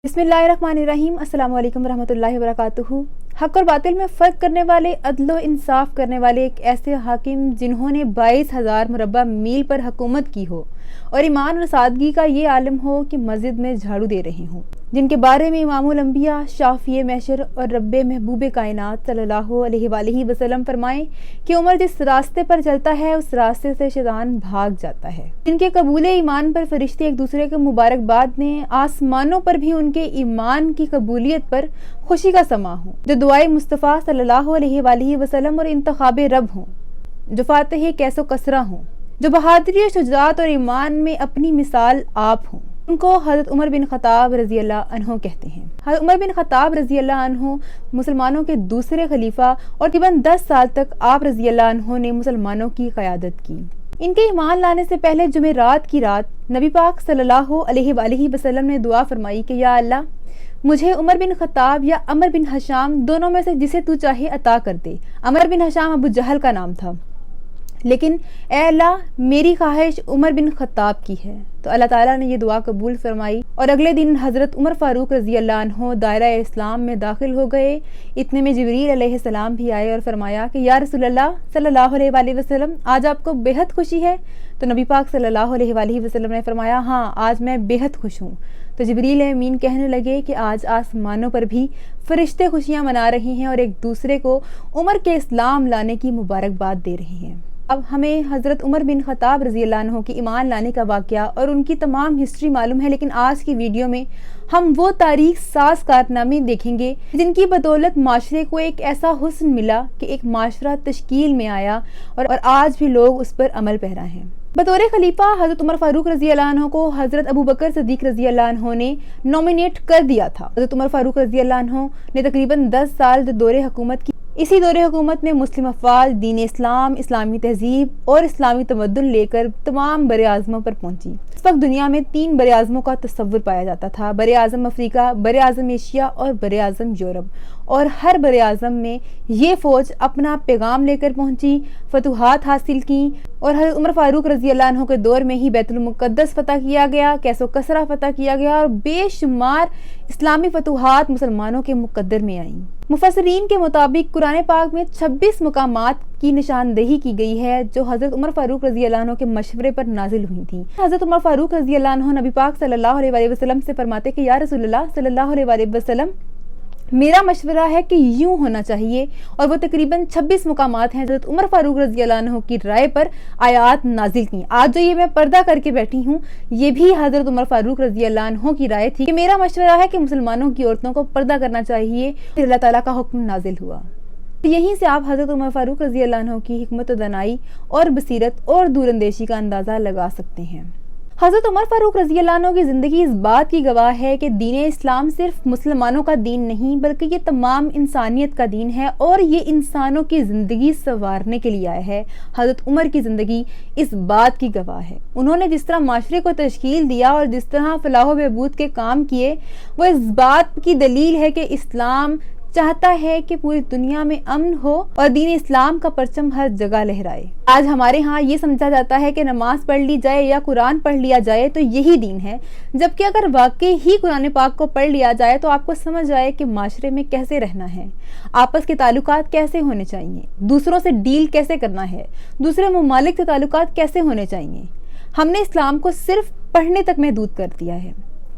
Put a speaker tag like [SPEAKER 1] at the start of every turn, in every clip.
[SPEAKER 1] बिस्मिल्लाहिर्रहमानिर्रहीम। अस्सलाम वालेकुम रहमतुल्लाहि वबरकातुहू। हक और बातिल में फ़र्क करने वाले, अदल व इंसाफ करने वाले एक ऐसे हाकिम जिन्होंने 22,000 मुरब्बा मील पर हुकूमत की हो और ईमान और सादगी का ये आलम हो कि मस्जिद में झाड़ू दे रहे हों, जिनके बारे में इमामुल अंबिया, शाफ़िए महशर और रब्बे महबूब कायनात सल्लल्लाहु अलैहि वसल्लम फरमाएं कि उमर जिस रास्ते पर चलता है उस रास्ते से शैतान भाग जाता है। जिनके कबूल ईमान पर फरिश्ते एक दूसरे को मुबारकबाद दें, आसमानों पर भी उनके ईमान की कबूलियत पर खुशी का समा हो, जो दुआए मुस्तफ़ा सल्लल्लाहु अलैहि वसल्लम और इंतखाबे रब हों, जो फातिह कैसो कसरा हों, जो बहादुरी, शुजाअत और ईमान में अपनी मिसाल आप हों, उनको हज़रत उमर बिन ख़त्ताब रज़ी अल्लाह अन्हो कहते हैं। हज़रत उमर बिन ख़त्ताब रज़ी अल्लाह अन्हो मुसलमानों के दूसरे खलीफा और तकरीबन 10 साल तक आप रज़ी अल्लाह अन्हो ने मुसलमानों की क़यादत की। इनके ईमान लाने से पहले जुमेरात की रात नबी पाक सल्लल्लाहु अलैहि वसल्लम ने दुआ फरमाई कि या अल्लाह, मुझे उमर बिन ख़त्ताब या अमर बिन हशाम दोनों में से जिसे तू चाहे अता कर दे। अमर बिन हशाम अबू जहल का नाम था, लेकिन ए अल्लाह, मेरी ख्वाहिश उमर बिन ख़त्ताब की है। तो अल्लाह ताला ने ये दुआ कबूल फरमाई और अगले दिन हज़रत उमर फ़ारूक रज़ी अल्लाह अन्हो दायरा इस्लाम में दाखिल हो गए। इतने में जिब्रील अलैहिस्सलाम भी आए और फरमाया कि या रसूलल्लाह सल्लल्लाहु अलैहि वसल्लम, आज आपको बेहद खुशी है? तो नबी पाक सल्लल्लाहु अलैहि वसल्लम ने फरमाया, हाँ, आज मैं बेहद खुश हूँ। तो जिब्रील अमीन कहने लगे कि आज आसमानों पर भी फरिश्ते खुशियाँ मना रहे हैं और एक दूसरे को उमर के इस्लाम लाने की मुबारकबाद दे रहे हैं। अब हमें हज़रत उमर बिन ख़त्ताब रज़ी अल्लाह अन्हो की ईमान लाने का वाक़या और उनकी तमाम हिस्ट्री मालूम है, लेकिन आज की वीडियो में हम वो तारीख साज़ कारनामे देखेंगे जिनकी बदौलत माशरे को एक ऐसा हुस्न मिला कि एक माशरा तश्कील में आया और आज भी लोग उस पर अमल पैरा हैं। बतौर खलीफा हज़रत उमर फ़ारूक रज़ी अल्लाह अन्हो को हज़रत अबू बकर सिद्दीक़ रज़ी अल्लाह अन्हो ने नॉमिनेट कर दिया था। हज़रत उमर फ़ारूक रज़ी अल्लाह अन्हो ने तकरीबन 10 साल दौरे हुकूमत की। इसी दौरे हुकूमत में मुस्लिम अफ़वाज दीन इस्लाम, इस्लामी तहजीब और इस्लामी तमद्दुन लेकर तमाम बर आज़मों पर पहुंची। इस वक्त दुनिया में 3 बर आज़मों का तस्वुर पाया जाता था: बर आज़म अफ्रीका, बर आज़म एशिया और बर आज़म यूरोप। और हर बर आज़म में ये फ़ौज अपना पैगाम लेकर पहुंची, फतुहात हासिल की और हज़रत उमर फ़ारूक रज़ी अल्लाह अन्हो के दौर में ही बैतुल मुक़द्दस फ़तह किया गया, कैसो कसरा फ़तह किया गया और बेशुमार इस्लामी फतुहात मुसलमानों के मुक़द्दर में आईं। मुफस्सिरीन के मुताबिक कुरान पाक में 26 मुकामात की निशानदेही की गई है जो हज़रत उमर फ़ारूक रज़ी अल्लाह अन्हो के मशवरे पर नाजिल हुई थी। हज़रत उमर फ़ारूक रज़ी अल्लाह अन्हो नबी पाक सल्लल्लाहु अलैहि वसल्लम से फरमाते कि या रसूलल्लाह सल्लल्लाहु अलैहि वसल्लम, मेरा मशवरा है कि यूं होना चाहिए। और वो तकरीबन 26 मुकामात हैं हज़रत उमर फ़ारूक रज़ी अल्लाह अन्हो की राय पर आयात नाजिल की। आज जो ये मैं पर्दा करके बैठी हूँ, ये भी हज़रत उमर फ़ारूक रज़ी अल्लाह अन्हो की राय थी कि मेरा मशवरा है कि मुसलमानों की औरतों को पर्दा करना चाहिए। फिर अल्लाह ताला का हुक्म नाजिल हुआ। यहीं से आप हज़रत उमर फ़ारूक रज़ी अल्लाह अन्हो की हिकमत दनाई और बसीरत और दूरंदेशी का अंदाज़ा लगा सकते हैं। हज़रत उमर फ़ारूक रज़ी अल्लाह अन्हो की ज़िंदगी इस बात की गवाह है कि दीन इस्लाम सिर्फ मुसलमानों का दीन नहीं, बल्कि ये तमाम इंसानियत का दीन है और ये इंसानों की ज़िंदगी संवारने के लिए आया है। हज़रत उमर की ज़िंदगी इस बात की गवाह है। उन्होंने जिस तरह माशरे को तश्कील दिया और जिस तरह फलाह बहबूद के काम किए, वो इस बात की दलील है कि इस्लाम चाहता है कि पूरी दुनिया में अमन हो और दीन इस्लाम का परचम हर जगह लहराए। आज हमारे यहाँ ये समझा जाता है कि नमाज पढ़ ली जाए या कुरान पढ़ लिया जाए तो यही दीन है, जबकि अगर वाकई ही कुरान पाक को पढ़ लिया जाए तो आपको समझ आए कि माशरे में कैसे रहना है, आपस के ताल्लुकात कैसे होने चाहिए, दूसरों से डील कैसे करना है, दूसरे ममालिक से ताल्लुकात कैसे होने चाहिए। हमने इस्लाम को सिर्फ पढ़ने तक महदूद कर दिया है,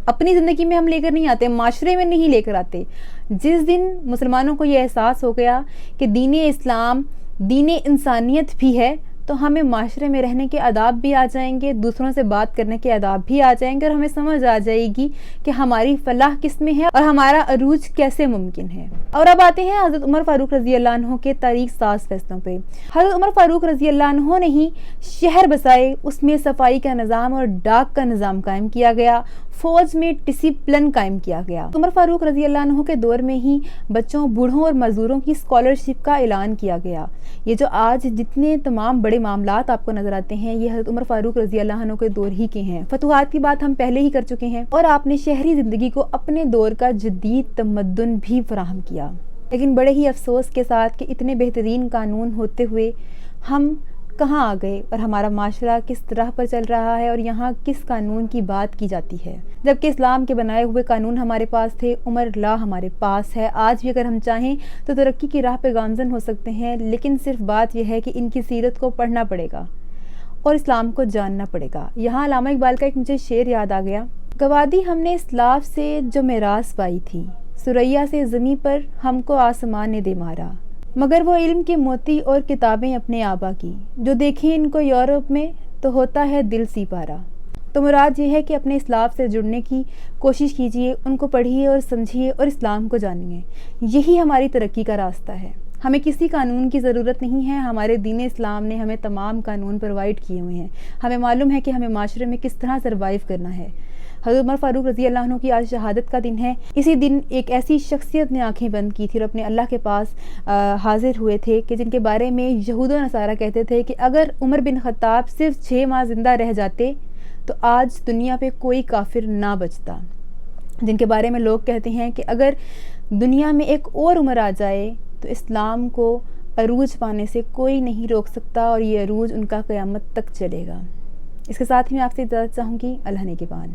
[SPEAKER 1] अपनी ज़िंदगी में हम लेकर नहीं आते, माशरे में नहीं लेकर आते। जिस दिन मुसलमानों को ये एहसास हो गया कि दीन इस्लाम दीन इंसानियत भी है, तो हमें माशरे में रहने के आदाब भी आ जाएंगे, दूसरों से बात करने के आदाब भी आ जाएंगे और हमें समझ आ जाएगी कि हमारी फलाह किस में है और हमारा अरूज कैसे मुमकिन है। और अब आते हैं हज़रत उमर फ़ारूक रज़ी अल्लाह अन्हो के तारीख साज़ फैसलों पे। हज़रत उमर फ़ारूक रज़ी अल्लाह अन्हो ने ही शहर बसाए, उसमें सफाई का निज़ाम और डाक का निज़ाम कायम किया गया, फ़ौज में डिसिप्लिन कायम किया गया। उमर फ़ारूक रज़ी अल्लाह अन्हो के दौर में ही बच्चों, बूढ़ों और मज़दूरों की स्कॉलरशिप का ऐलान किया गया। ये जो आज जितने तमाम बड़े मामलात आपको नजर आते हैं, ये हज़रत उमर फ़ारूक रज़ी अल्लाह अन्हो के दौर ही के हैं। फतुहात की बात हम पहले ही कर चुके हैं और आपने शहरी ज़िंदगी को अपने दौर का जदीद तमद्दुन भी फराहम किया। लेकिन बड़े ही अफसोस के साथ कि इतने बेहतरीन कानून होते हुए हम कहाँ आ गए और हमारा माशरा किस तरह पर चल रहा है और यहाँ किस कानून की बात की जाती है। جبکہ اسلام کے بنائے ہوئے قانون ہمارے پاس تھے، عمر لا ہمارے پاس ہے۔ آج بھی اگر ہم چاہیں تو ترقی کی راہ پہ گامزن ہو سکتے ہیں، لیکن صرف بات یہ ہے کہ ان کی سیرت کو پڑھنا پڑے گا اور اسلام کو جاننا پڑے گا۔ یہاں علامہ اقبال کا ایک مجھے شعر یاد آ گیا: گوادی ہم نے اسلاف سے جو میراث پائی تھی، ثریا سے زمیں پر ہم کو آسمان نے دے مارا، مگر وہ علم کے موتی اور کتابیں اپنے آبا کی، جو دیکھیں ان کو یورپ میں تو ہوتا ہے دل سی پارا۔ تو مراد یہ ہے کہ اپنے اسلاف سے جڑنے کی کوشش کیجئے، ان کو پڑھیے اور سمجھیے اور اسلام کو جانیے۔ یہی ہماری ترقی کا راستہ ہے۔ ہمیں کسی قانون کی ضرورت نہیں ہے، ہمارے دین اسلام نے ہمیں تمام قانون پرووائڈ کیے ہوئے ہیں۔ ہمیں معلوم ہے کہ ہمیں معاشرے میں کس طرح سروائیو کرنا ہے۔ حضرت عمر فاروق رضی اللہ عنہ کی آج شہادت کا دن ہے۔ اسی دن ایک ایسی شخصیت نے آنکھیں بند کی تھی اور اپنے اللہ کے پاس حاضر ہوئے تھے کہ جن کے بارے میں یہود و نصارہ کہتے تھے کہ اگر عمر بن خطاب صرف 6 ماہ زندہ رہ جاتے تو آج دنیا پہ کوئی کافر نہ بچتا، جن کے بارے میں لوگ کہتے ہیں کہ اگر دنیا میں ایک اور عمر آ جائے تو اسلام کو عروج پانے سے کوئی نہیں روک سکتا اور یہ عروج ان کا قیامت تک چلے گا۔ اس کے ساتھ ہی میں آپ سے اجازت چاہوں گی۔ اللہ نگہبان۔